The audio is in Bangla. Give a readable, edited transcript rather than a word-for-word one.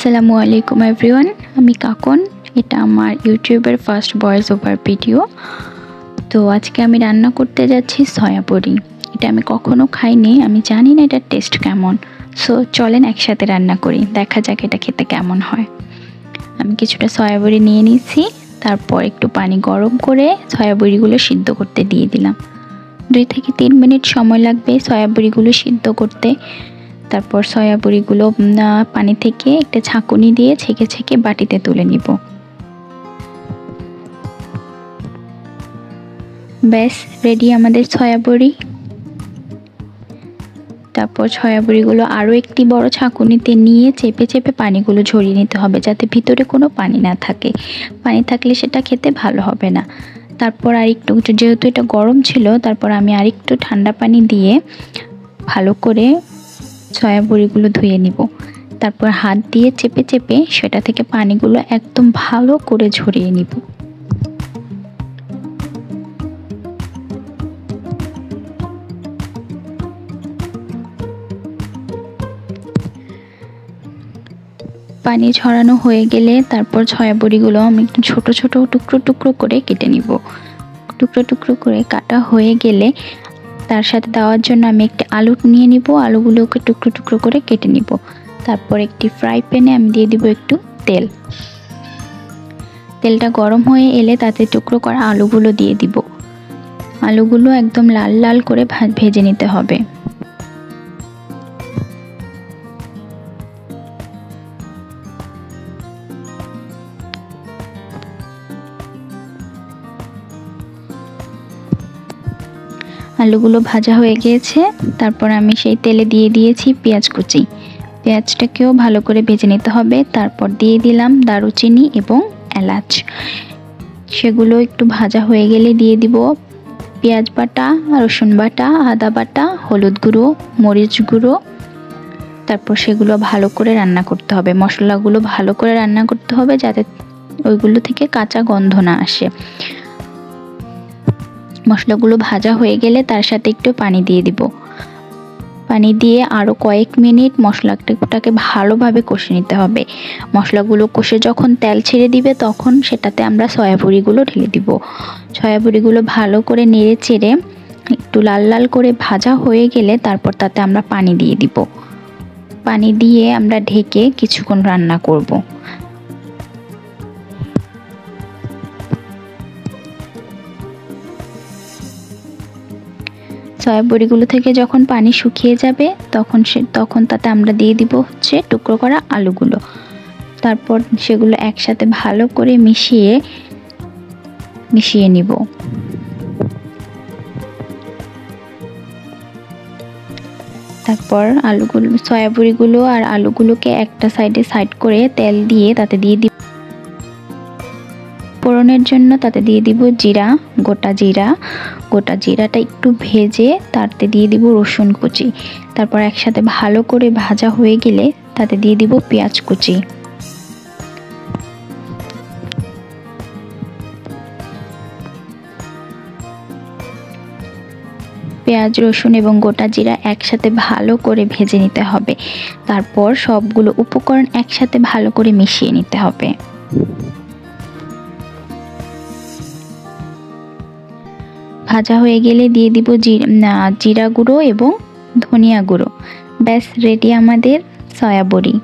আসসালামু আলাইকুম এভরিওয়ান, আমি কাকন। এটা আমার ইউটিউবের ফার্স্ট ভয়েস ওভার ভিডিও। তো আজকে আমি রান্না করতে যাচ্ছি সয়া বড়ি। এটা আমি কখনো খাইনি, আমি জানি না এটার টেস্ট কেমন। সো চলেন একসাথে রান্না করি, দেখা যাক এটা খেতে কেমন হয়। আমি কিছুটা সয়া বড়ি নিয়ে নিয়েছি, তারপর একটু পানি গরম করে সয়া বড়িগুলো সিদ্ধ করতে দিয়ে দিলাম। 2 থেকে 3 মিনিট সময় লাগবে সয়া বড়িগুলো সিদ্ধ করতে। তারপর সয়া বড়িগুলো পানি থেকে একটা ছাঁকুনি দিয়ে ছেঁকে ছেঁকে বাটিতে তুলে নিব। ব্যাস রেডি আমাদের সয়া বড়ি। তারপর সয়া বড়িগুলো আরও একটি বড় ছাঁকুনিতে নিয়ে চেপে চেপে পানিগুলো ঝরিয়ে নিতে হবে, যাতে ভিতরে কোনো পানি না থাকে। পানি থাকলে সেটা খেতে ভালো হবে না। তারপর আরেকটু, যেহেতু এটা গরম ছিল, তারপর আমি আরেকটু ঠান্ডা পানি দিয়ে ভালো করে সয়া বড়িগুলো ধুয়ে নিব। তারপর হাত দিয়ে চেপে চেপে সেটা থেকে পানিগুলো একদম ভালো করে ঝরিয়ে নিব। পানি ঝরানো হয়ে গেলে তারপর সয়া বড়িগুলো আমি একটু ছোট ছোট টুকরো টুকরো করে কেটে নিব। টুকরো টুকরো করে কাটা হয়ে গেলে তার সাথে দেওয়ার জন্য আমি একটি আলু নিয়ে নিব। আলুগুলোকে টুকরো টুকরো করে কেটে নিব। তারপর একটি ফ্রাই প্যানে আমি দিয়ে দিব একটু তেল। তেলটা গরম হয়ে এলে তাতে টুকরো করা আলুগুলো দিয়ে দিব। আলুগুলো একদম লাল লাল করে ভেজে নিতে হবে। আলুগুলো ভাজা হয়ে গিয়েছে। তারপর আমি সেই তেলে দিয়ে দিয়েছি পেঁয়াজ কুচি। পেঁয়াজটাকেও ভালো করে ভেজে নিতে হবে। তারপর দিয়ে দিলাম দারুচিনি এবং এলাচ। সেগুলো একটু ভাজা হয়ে গেলে দিয়ে দিব পেঁয়াজ বাটা, রসুন বাটা, আদা বাটা, হলুদ গুঁড়ো, মরিচ গুঁড়ো। তারপর সেগুলো ভালো করে রান্না করতে হবে। মশলাগুলো ভালো করে রান্না করতে হবে, যাতে ওইগুলো থেকে কাঁচা গন্ধ না আসে। মশলাগুলো ভাজা হয়ে গেলে তার সাথে একটু পানি দিয়ে দিব। পানি দিয়ে আরও কয়েক মিনিট মশলাটাকে ভালোভাবে কষে নিতে হবে। মশলাগুলো কষে যখন তেল ছেড়ে দিবে, তখন সেটাতে আমরা সয়া বড়িগুলো ঢেলে দিব। সয়া বড়িগুলো ভালো করে নেড়ে চেড়ে একটু লাল লাল করে ভাজা হয়ে গেলে তারপর তাতে আমরা পানি দিয়ে দিব। পানি দিয়ে আমরা ঢেকে কিছুক্ষণ রান্না করব। সয়া বড়িগুলো থেকে যখন পানি শুকিয়ে যাবে, তখন তাতে আমরা দিয়ে দিব টুকরো করা আলুগুলো। তারপর সেগুলো একসাথে ভালো করে মিশিয়ে নিব। তারপর সয়া বড়িগুলো আর আলুগুলোকে একটা সাইড করে তেল দিয়ে তাতে দিয়ে দিব ফোড়নের জন্য। তাতে দিয়ে দিব জিরা, গোটা জিরাটা একটু ভেজে তাতে দিয়ে দিব রসুন কুচি। তারপর একসাথে ভালো করে ভাজা হয়ে গেলে তাতে দিয়ে দিব পেঁয়াজ কুচি। পেঁয়াজ, রসুন এবং গোটা জিরা একসাথে ভালো করে ভেজে নিতে হবে। তারপর সবগুলো উপকরণ একসাথে ভালো করে মিশিয়ে নিতে হবে। ভাজা হয়ে গেলে দিয়ে দিব জিরা গুঁড়ো এবং ধনিয়া গুঁড়ো। ব্যাস রেডি আমাদের সয়া বড়ি।